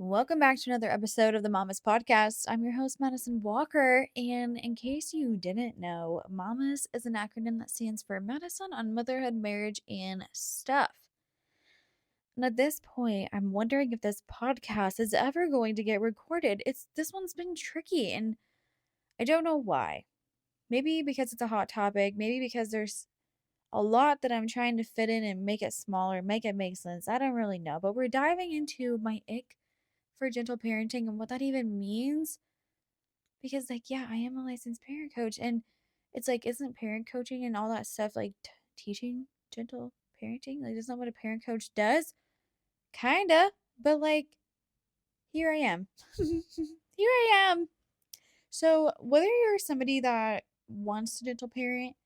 Welcome back to another episode of the Mamas Podcast. I'm your host, Madison Walker. And in case you didn't know, Mamas is an acronym that stands for Medicine on Motherhood, Marriage, and Stuff. And at this point, I'm wondering if this podcast is ever going to get recorded. This one's been tricky and I don't know why. Maybe because it's a hot topic, maybe because there's a lot that I'm trying to fit in and make it smaller, make it make sense. I don't really know. But we're diving into my ick for gentle parenting and what that even means. Because, yeah, I am a licensed parent coach. And it's like, isn't parent coaching and all that stuff like teaching gentle parenting? Like, that's not what a parent coach does. Kinda. But, here I am. Here I am. So, whether you're somebody that wants to gentle parent,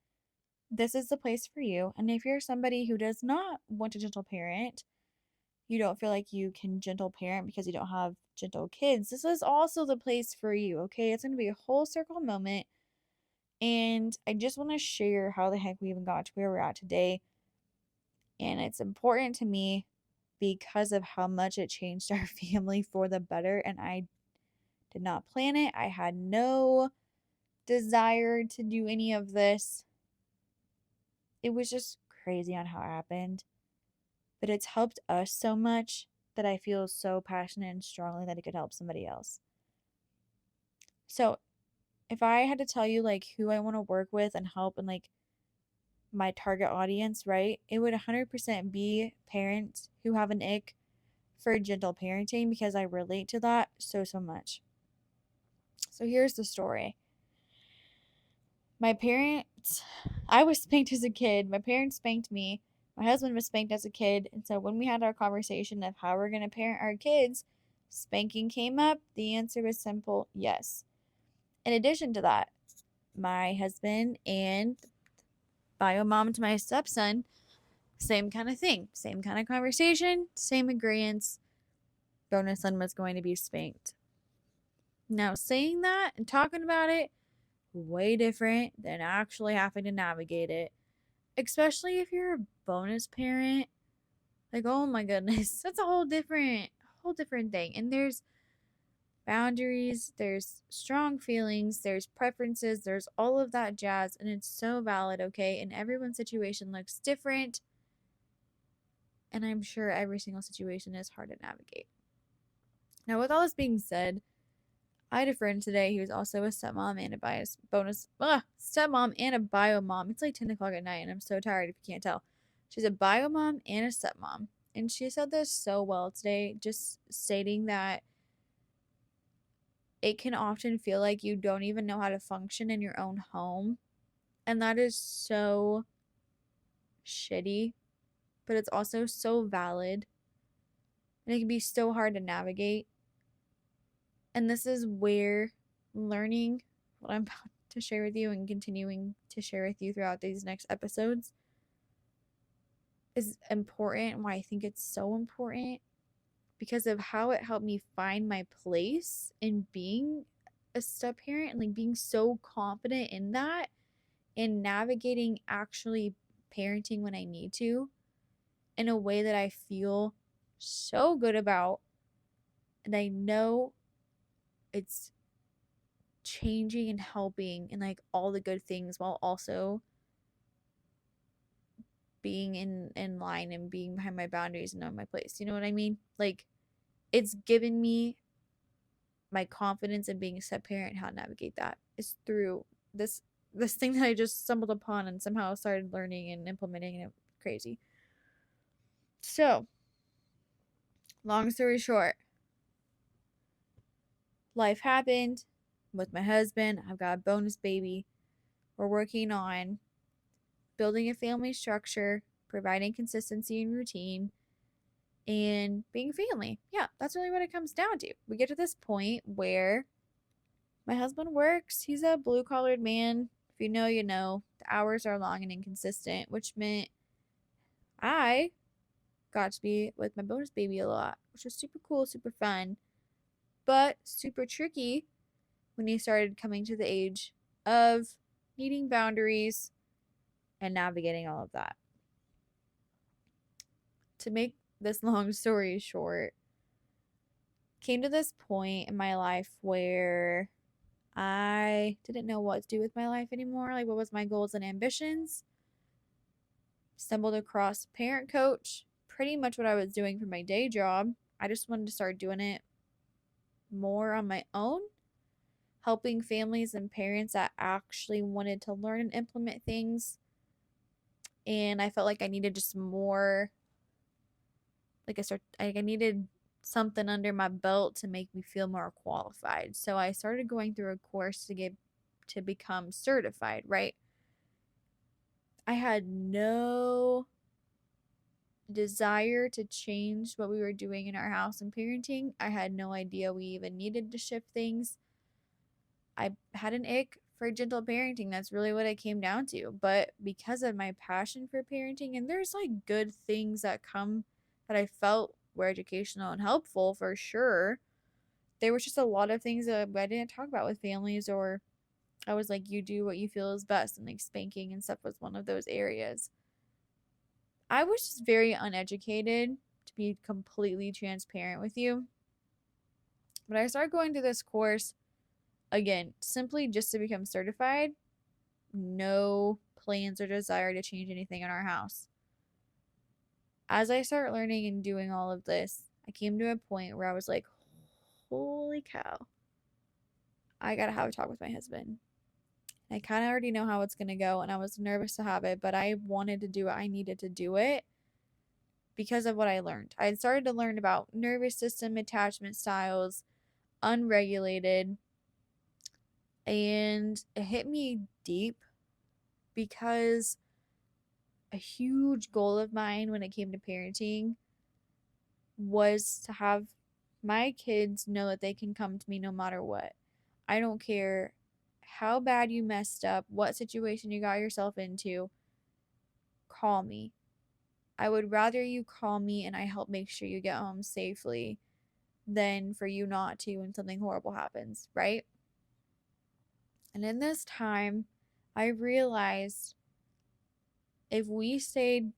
this is the place for you. And if you're somebody who does not want to gentle parent, you don't feel like you can gentle parent because you don't have gentle kids, this is also the place for you, okay? It's going to be a whole circle moment. And I just want to share how the heck we even got to where we're at today. And it's important to me because of how much it changed our family for the better. And I did not plan it, I had no desire to do any of this. It was just crazy on how it happened. But it's helped us so much that I feel so passionate and strongly that it could help somebody else. So, if I had to tell you who I want to work with and help and my target audience, right? It would 100% be parents who have an ick for gentle parenting because I relate to that so much. So, here's the story. I was spanked as a kid. My parents spanked me. My husband was spanked as a kid. And so when we had our conversation of how we're going to parent our kids, spanking came up. The answer was simple yes. In addition to that, my husband and bio mom to my stepson, same kind of thing, same kind of conversation, same agreements. Bonus son was going to be spanked. Now, saying that and talking about it, way different than actually having to navigate it, especially if you're a bonus parent. Oh my goodness, that's a whole different thing. And there's boundaries, there's strong feelings, there's preferences, there's all of that jazz, and it's so valid, okay? And everyone's situation looks different. And I'm sure every single situation is hard to navigate. Now, with all this being said, I had a friend today who was also a stepmom and a stepmom and a bio mom. It's like 10 o'clock at night, and I'm so tired if you can't tell. She's a bio mom and a stepmom. And she said this so well today, just stating that it can often feel like you don't even know how to function in your own home. And that is so shitty, but it's also so valid. And it can be so hard to navigate. And this is where learning what I'm about to share with you and continuing to share with you throughout these next episodes is important. Why I think it's so important because of how it helped me find my place in being a step parent and being so confident in that and navigating actually parenting when I need to in a way that I feel so good about. And I know it's changing and helping and all the good things while also being in line and being behind my boundaries and on my place. You know what I mean? It's given me my confidence in being a step parent, how to navigate that is through this thing that I just stumbled upon and somehow started learning and implementing, and it crazy. So, long story short, life happened with my husband. I've got a bonus baby. We're working on building a family structure, providing consistency and routine, and being family. Yeah, that's really what it comes down to. We get to this point where my husband works. He's a blue collared man. If you know, you know. The hours are long and inconsistent, which meant I got to be with my bonus baby a lot, which was super cool, super fun, but super tricky when he started coming to the age of needing boundaries and navigating all of that. To make this long story short, came to this point in my life where I didn't know what to do with my life anymore. Like, what was my goals and ambitions? Stumbled across Parent Coach, pretty much what I was doing for my day job. I just wanted to start doing it more on my own, helping families and parents that actually wanted to learn and implement things. And I felt like I needed just more, I needed something under my belt to make me feel more qualified. So I started going through a course to become certified, right? I had no desire to change what we were doing in our house and parenting. I had no idea we even needed to shift things. I had an ick for gentle parenting. That's really what it came down to. But because of my passion for parenting, and there's like good things that come that I felt were educational and helpful for sure, there was just a lot of things that I didn't talk about with families, or I was like, you do what you feel is best, and like spanking and stuff was one of those areas. I was just very uneducated, to be completely transparent with you. But I started going to this course again, simply just to become certified. No plans or desire to change anything in our house. As I start learning and doing all of this, I came to a point where I was like, holy cow, I gotta have a talk with my husband. I kind of already know how it's gonna go, and I was nervous to have it, but I wanted to do it. I needed to do it because of what I learned. I had started to learn about nervous system attachment styles, unregulated, and it hit me deep because a huge goal of mine when it came to parenting was to have my kids know that they can come to me no matter what. I don't care how bad you messed up, what situation you got yourself into, call me. I would rather you call me and I help make sure you get home safely than for you not to when something horrible happens, right? And in this time, I realized if we stayed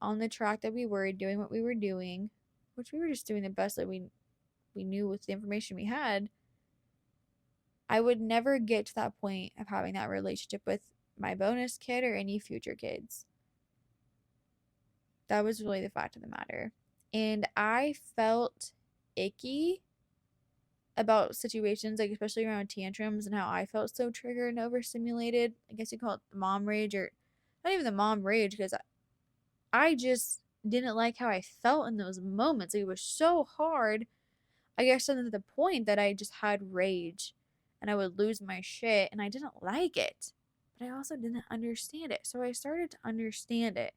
on the track that we were doing what we were doing, which we were just doing the best that we knew with the information we had, I would never get to that point of having that relationship with my bonus kid or any future kids. That was really the fact of the matter. And I felt icky about situations, like especially around tantrums and how I felt so triggered and overstimulated. I guess you call it the mom rage, or not even the mom rage, because I just didn't like how I felt in those moments. It was so hard. I guess to the point that I just had rage and I would lose my shit and I didn't like it. But I also didn't understand it. So I started to understand it.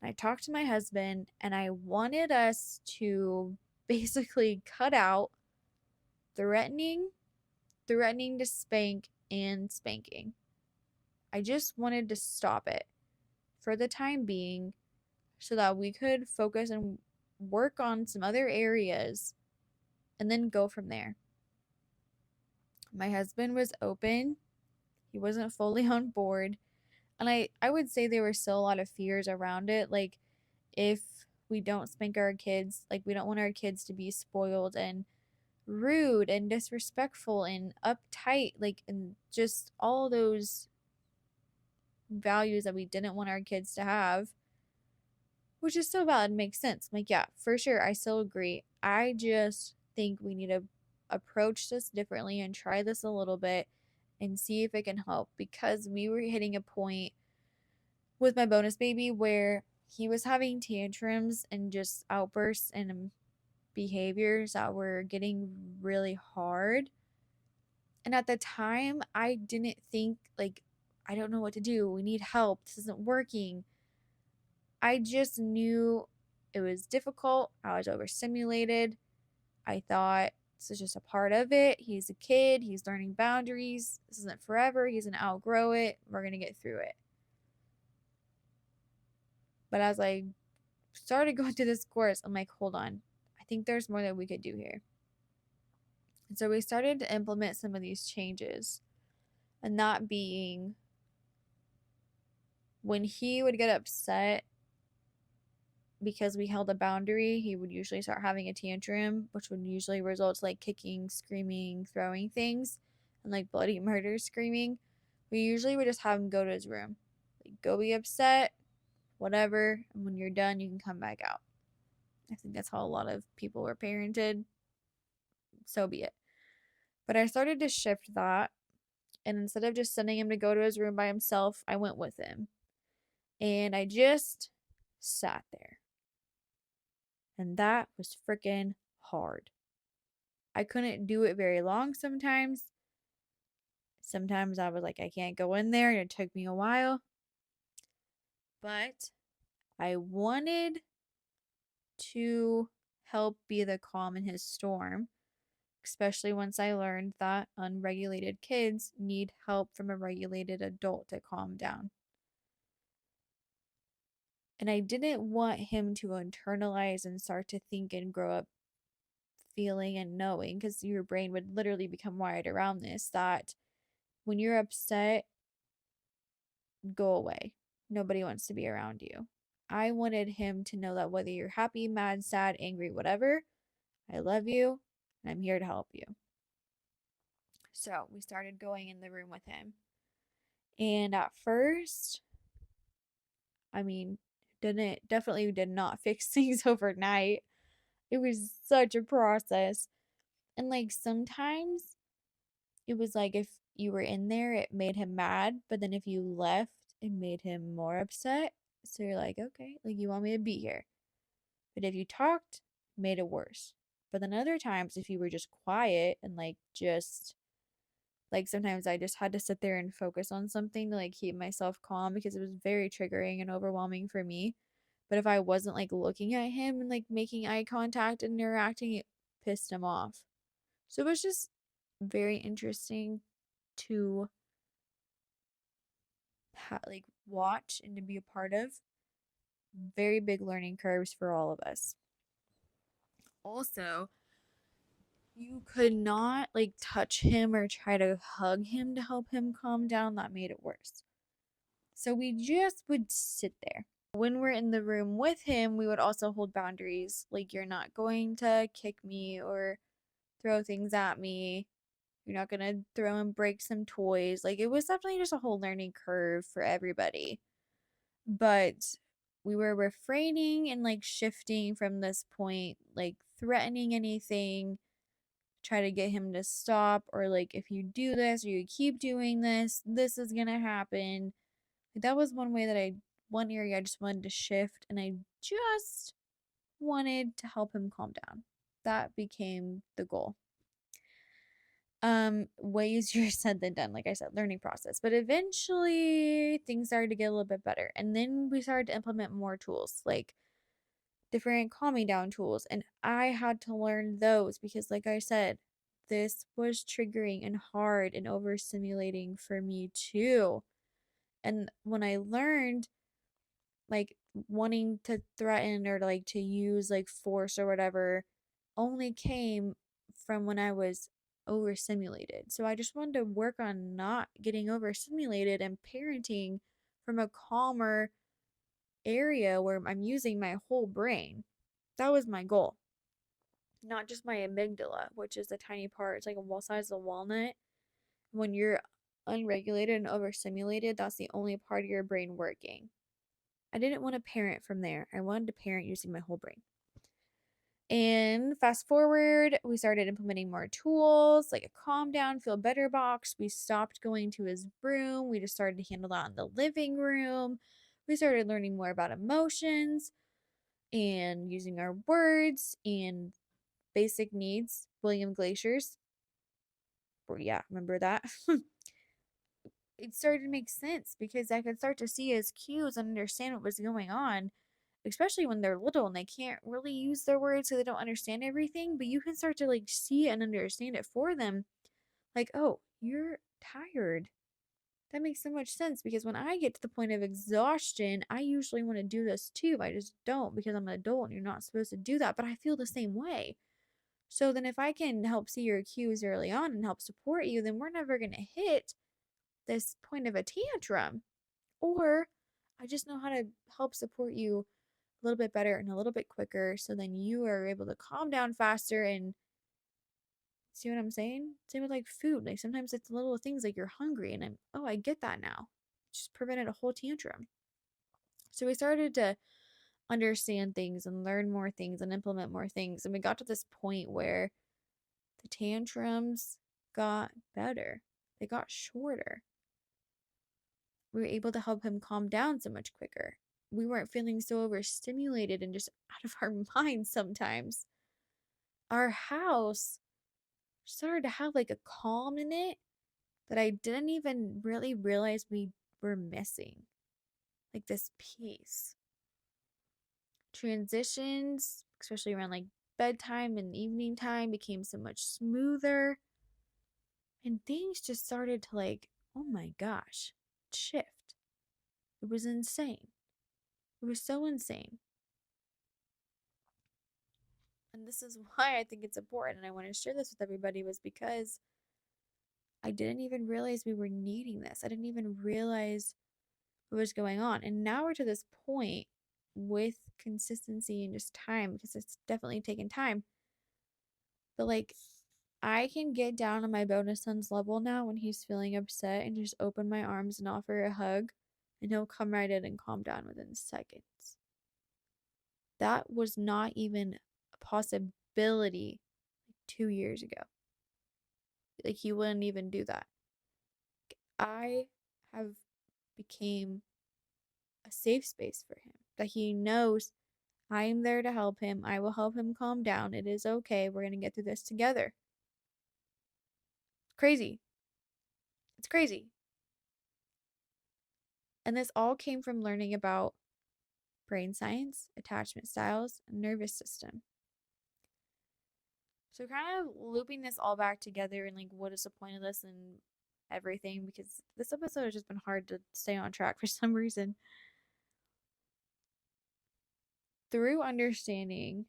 I talked to my husband and I wanted us to basically cut out threatening, threatening to spank, and spanking. I just wanted to stop it for the time being so that we could focus and work on some other areas and then go from there. My husband was open. He wasn't fully on board. And I would say there were still a lot of fears around it. Like, if we don't spank our kids, like, we don't want our kids to be spoiled and rude and disrespectful and uptight, like, and just all those values that we didn't want our kids to have, which is still valid, makes sense. Like, yeah, for sure, I still agree. I just think we need to approach this differently and try this a little bit and see if it can help, because we were hitting a point with my bonus baby where he was having tantrums and just outbursts and behaviors that were getting really hard. And at the time, I didn't think, like, I don't know what to do. We need help. This isn't working. I just knew it was difficult. I was overstimulated. I thought this is just a part of it. He's a kid. He's learning boundaries. This isn't forever. He's going to outgrow it. We're going to get through it. But as I started going through this course, I'm like, hold on. I think there's more that we could do here. And so we started to implement some of these changes. And that being, when he would get upset, because we held a boundary, he would usually start having a tantrum, which would usually result to like kicking, screaming, throwing things, and like bloody murder screaming. We usually would just have him go to his room. Like, go be upset, whatever, and when you're done, you can come back out. I think that's how a lot of people were parented. So be it. But I started to shift that, and instead of just sending him to go to his room by himself, I went with him. And I just sat there. And that was freaking hard. I couldn't do it very long sometimes. Sometimes I was like, I can't go in there, and it took me a while. But I wanted to help be the calm in his storm, especially once I learned that unregulated kids need help from a regulated adult to calm down. And I didn't want him to internalize and start to think and grow up feeling and knowing, because your brain would literally become wired around this, that when you're upset, go away. Nobody wants to be around you. I wanted him to know that whether you're happy, mad, sad, angry, whatever, I love you and I'm here to help you. So we started going in the room with him. And at first, I mean, definitely did not fix things overnight. It was such a process. And like sometimes it was like if you were in there, it made him mad. But then if you left, it made him more upset. So you're like, okay, like you want me to be here. But if you talked, it made it worse. But then other times, if you were just quiet and like just like sometimes I just had to sit there and focus on something to like keep myself calm because it was very triggering and overwhelming for me. But if I wasn't like looking at him and like making eye contact and interacting, it pissed him off. So it was just very interesting to like watch and to be a part of. Very big learning curves for all of us. Also, you could not like touch him or try to hug him to help him calm down. That made it worse. So we just would sit there. When we're in the room with him, we would also hold boundaries. Like, you're not going to kick me or throw things at me. You're not going to throw and break some toys. Like, it was definitely just a whole learning curve for everybody. But we were refraining and like shifting from this point, like threatening anything, try to get him to stop, or like, if you do this or you keep doing this, this is going to happen. That was one area I just wanted to shift, and I just wanted to help him calm down. That became the goal. Way easier said than done, like I said, learning process. But eventually things started to get a little bit better. And then we started to implement more tools, like different calming down tools. And I had to learn those because, like I said, this was triggering and hard and overstimulating for me too. And when I learned, like, wanting to threaten or like to use like force or whatever only came from when I was overstimulated. So I just wanted to work on not getting overstimulated and parenting from a calmer area where I'm using my whole brain. That was my goal. Not just my amygdala, which is a tiny part. It's like a size of a walnut. When you're unregulated and overstimulated, that's the only part of your brain working. I didn't want to parent from there. I wanted to parent using my whole brain. And fast forward, we started implementing more tools like a calm down, feel better box. We stopped going to his room. We just started to handle that in the living room. We started learning more about emotions and using our words and basic needs. William Glacier's. Yeah, remember that? It started to make sense because I could start to see his cues and understand what was going on, especially when they're little and they can't really use their words so they don't understand everything, but you can start to like see and understand it for them. Like, oh, you're tired. That makes so much sense because when I get to the point of exhaustion, I usually want to do this too. I just don't because I'm an adult and you're not supposed to do that, but I feel the same way. So then if I can help see your cues early on and help support you, then we're never going to hit this point of a tantrum. Or I just know how to help support you little bit better and a little bit quicker. So then you are able to calm down faster and see what I'm saying? Same with like food. Like sometimes it's little things like you're hungry and I get that now. Just prevented a whole tantrum. So we started to understand things and learn more things and implement more things. And we got to this point where the tantrums got better, they got shorter. We were able to help him calm down so much quicker. We weren't feeling so overstimulated and just out of our minds sometimes. Our house started to have like a calm in it that I didn't even really realize we were missing. Like this peace. Transitions, especially around like bedtime and evening time, became so much smoother. And things just started to like, oh my gosh, shift. It was insane. It was so insane. And this is why I think it's important and I want to share this with everybody, was because I didn't even realize we were needing this. I didn't even realize what was going on. And now we're to this point with consistency and just time, because it's definitely taken time. But like, I can get down on my bonus son's level now when he's feeling upset and just open my arms and offer a hug, and he'll come right in and calm down within seconds. That was not even a possibility 2 years ago. Like, he wouldn't even do that. I have became a safe space for him, that he knows I am there to help him. I will help him calm down. It is okay. We're going to get through this together. Crazy. It's crazy. And this all came from learning about brain science, attachment styles, and nervous system. So kind of looping this all back together and like, what is the point of this and everything, because this episode has just been hard to stay on track for some reason. Through understanding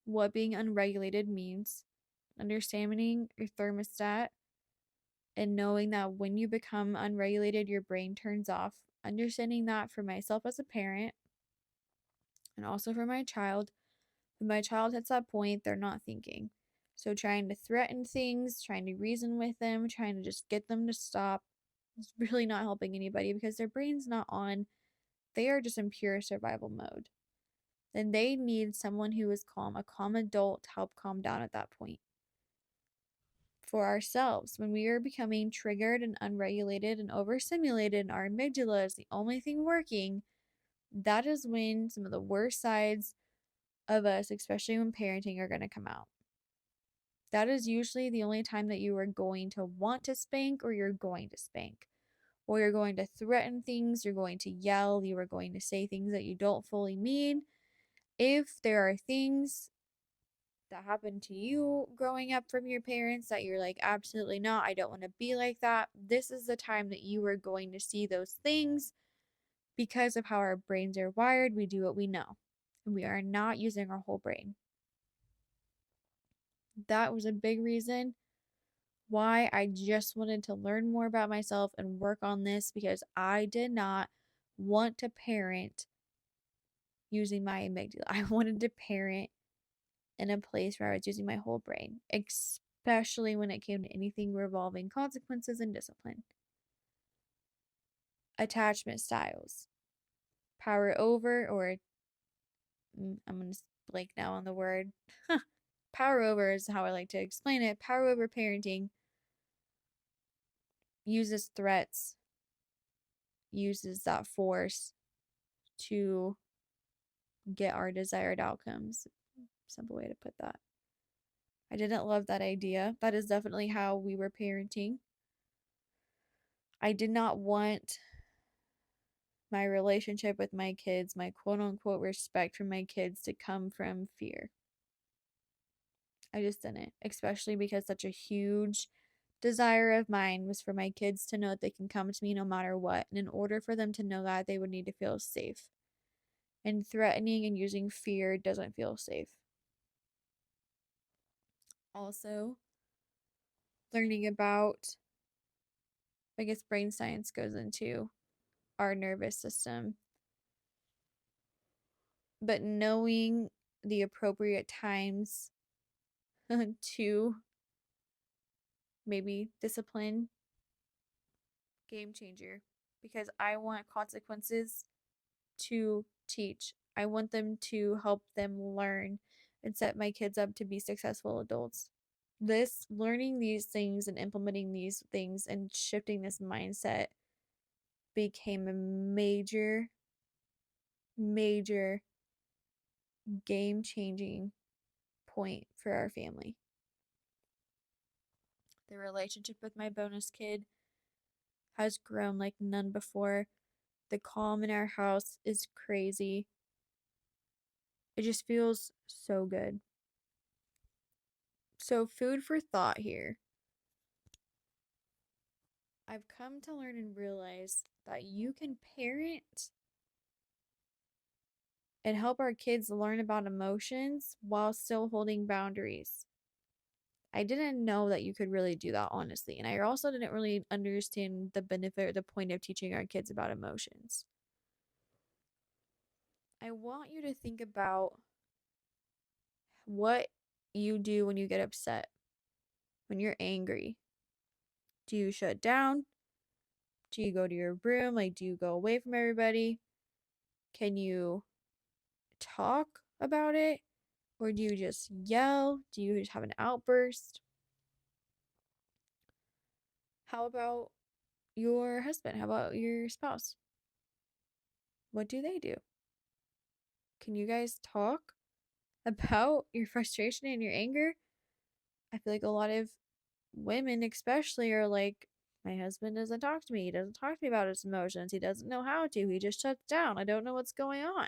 what being unregulated means, understanding your thermostat, and knowing that when you become unregulated, your brain turns off, understanding that for myself as a parent and also for my child, when my child hits that point, they're not thinking. So trying to threaten things, trying to reason with them, trying to just get them to stop is really not helping anybody, because their brain's not on. They are just in pure survival mode. Then they need someone who is calm, a calm adult, to help calm down at that point. For ourselves, when we are becoming triggered and unregulated and overstimulated and our amygdala is the only thing working, that is when some of the worst sides of us, especially when parenting, are going to come out. That is usually the only time that you are going to want to spank, or you're going to spank, or you're going to threaten things, you're going to yell, you are going to say things that you don't fully mean. If there are things that happened to you growing up from your parents that you're like, absolutely not, I don't want to be like that, this is the time that you are going to see those things. Because of how our brains are wired, we do what we know, and we are not using our whole brain. That was a big reason why I just wanted to learn more about myself and work on this, because I did not want to parent using my amygdala. I wanted to parent in a place where I was using my whole brain, especially when it came to anything revolving consequences and discipline. Attachment styles. Power over, or I'm going to blank now on the word. Power over is how I like to explain it. Power over parenting uses threats, uses that force to get our desired outcomes. Simple way to put that. I didn't love that idea. That is definitely how we were parenting. I did not want my relationship with my kids, my quote unquote respect for my kids, to come from fear. I just didn't, especially because such a huge desire of mine was for my kids to know that they can come to me no matter what. And in order for them to know that, they would need to feel safe. And threatening and using fear doesn't feel safe. Also, learning about, I guess, brain science goes into our nervous system. but knowing the appropriate times to maybe discipline, game changer, because I want consequences to teach. I want them to help them learn and set my kids up to be successful adults. This learning these things and implementing these things and shifting this mindset became a major game changing point for our family. The relationship with my bonus kid has grown like none before. The calm in our house is crazy. It just feels so good. So, food for thought here. I've come to learn and realize that you can parent and help our kids learn about emotions while still holding boundaries. I didn't know that you could really do that, honestly. And I also didn't really understand the benefit or the point of teaching our kids about emotions. I want you to think about what you do when you get upset, when you're angry. Do you shut down? Do you go to your room? Like, do you go away from everybody? Can you talk about it? Or do you just yell? Do you just have an outburst? How about your husband? How about your spouse? What do they do? Can you guys talk about your frustration and your anger? I feel like a lot of women, especially, are like, my husband doesn't talk to me. He doesn't talk to me about his emotions. He doesn't know how to. He just shuts down. I don't know what's going on.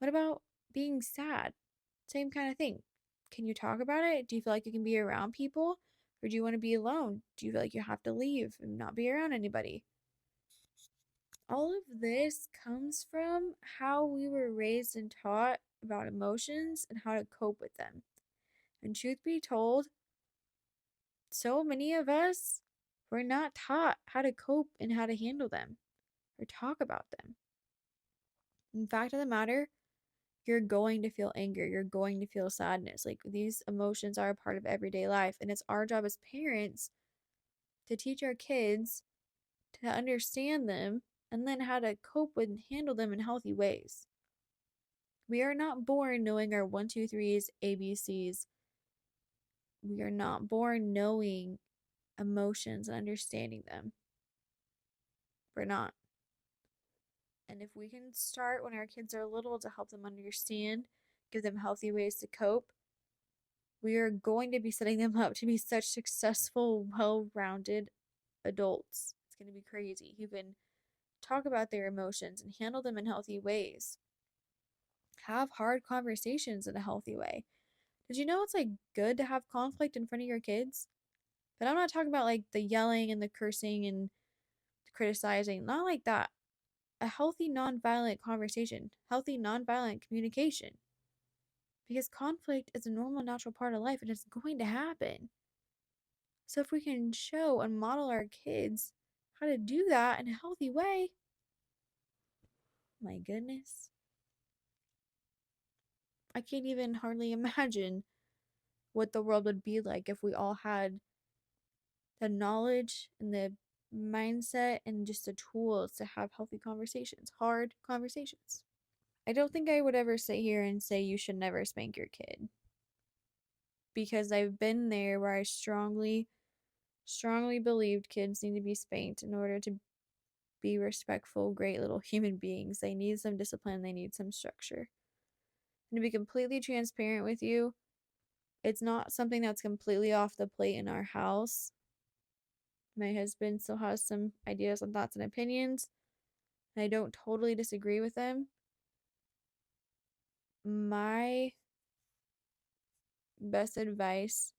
What about being sad? Same kind of thing. Can you talk about it? Do you feel like you can be around people? Or do you want to be alone? Do you feel like you have to leave and not be around anybody? All of this comes from how we were raised and taught about emotions and how to cope with them. And truth be told, so many of us were not taught how to cope and how to handle them or talk about them. In fact of the matter, you're going to feel anger, you're going to feel sadness. Like, these emotions are a part of everyday life, and it's our job as parents to teach our kids to understand them and then how to cope with and handle them in healthy ways. We are not born knowing our 1, 2, 3s, ABCs. We are not born knowing emotions and understanding them. We're not. And if we can start when our kids are little to help them understand, give them healthy ways to cope, we are going to be setting them up to be such successful, well rounded adults. It's going to be crazy. Who can talk about their emotions and handle them in healthy ways. Have hard conversations in a healthy way. Did you know it's like good to have conflict in front of your kids? But I'm not talking about like the yelling and the cursing and criticizing, not like that. A healthy nonviolent conversation, healthy nonviolent communication. Because conflict is a normal, natural part of life and it's going to happen. So if we can show and model our kids how to do that in a healthy way, my goodness. I can't even hardly imagine what the world would be like if we all had the knowledge and the mindset and just the tools to have healthy conversations, hard conversations. I don't think I would ever sit here and say you should never spank your kid, because I've been there where I strongly believed kids need to be spanked in order to be respectful, great little human beings. They need some discipline, they need some structure. And to be completely transparent with you, it's not something that's completely off the plate in our house. My husband still has some ideas and thoughts and opinions, and I don't totally disagree with them. My best advice,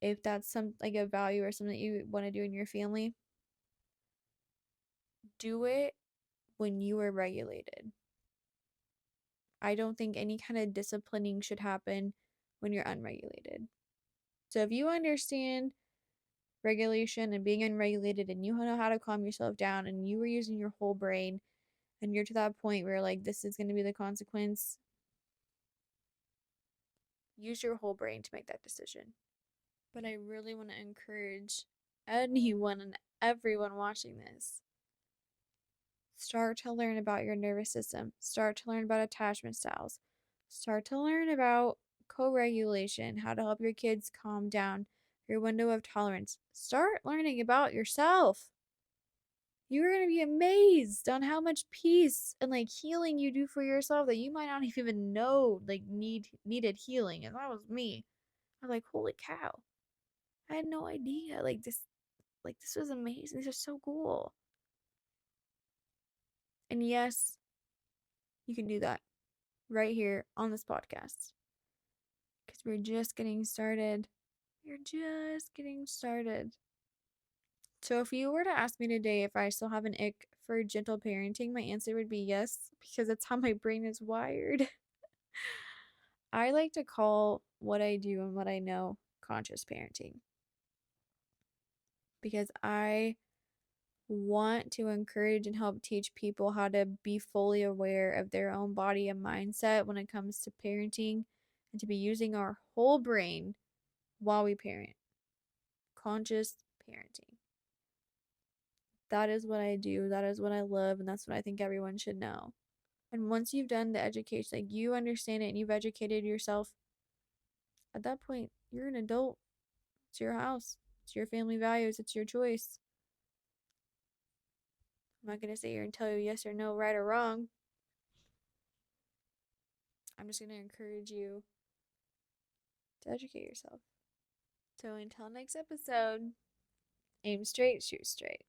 if that's some like a value or something that you want to do in your family, do it when you are regulated. I don't think any kind of disciplining should happen when you're unregulated. So if you understand regulation and being unregulated and you know how to calm yourself down and you were using your whole brain and you're to that point where like this is going to be the consequence, use your whole brain to make that decision. But I really want to encourage anyone and everyone watching this, start to learn about your nervous system, start to learn about attachment styles, start to learn about co-regulation, how to help your kids calm down, your window of tolerance. Start learning about yourself. You're going to be amazed on how much peace and like healing you do for yourself that you might not even know like needed healing. And that was me. I was like, holy cow. I had no idea. This was amazing. This is so cool. And yes, you can do that right here on this podcast. Because we're just getting started. We're just getting started. So if you were to ask me today if I still have an ick for gentle parenting, my answer would be yes, because that's how my brain is wired. I like to call what I do and what I know conscious parenting. Because I want to encourage and help teach people how to be fully aware of their own body and mindset when it comes to parenting, and to be using our whole brain while we parent. Conscious parenting. That is what I do, that is what I love, and that's what I think everyone should know. And once you've done the education, like you understand it and you've educated yourself, at that point, you're an adult. It's your house, it's your family values, it's your choice. I'm not going to sit here and tell you yes or no, right or wrong. I'm just going to encourage you to educate yourself. So until next episode, aim straight, shoot straight.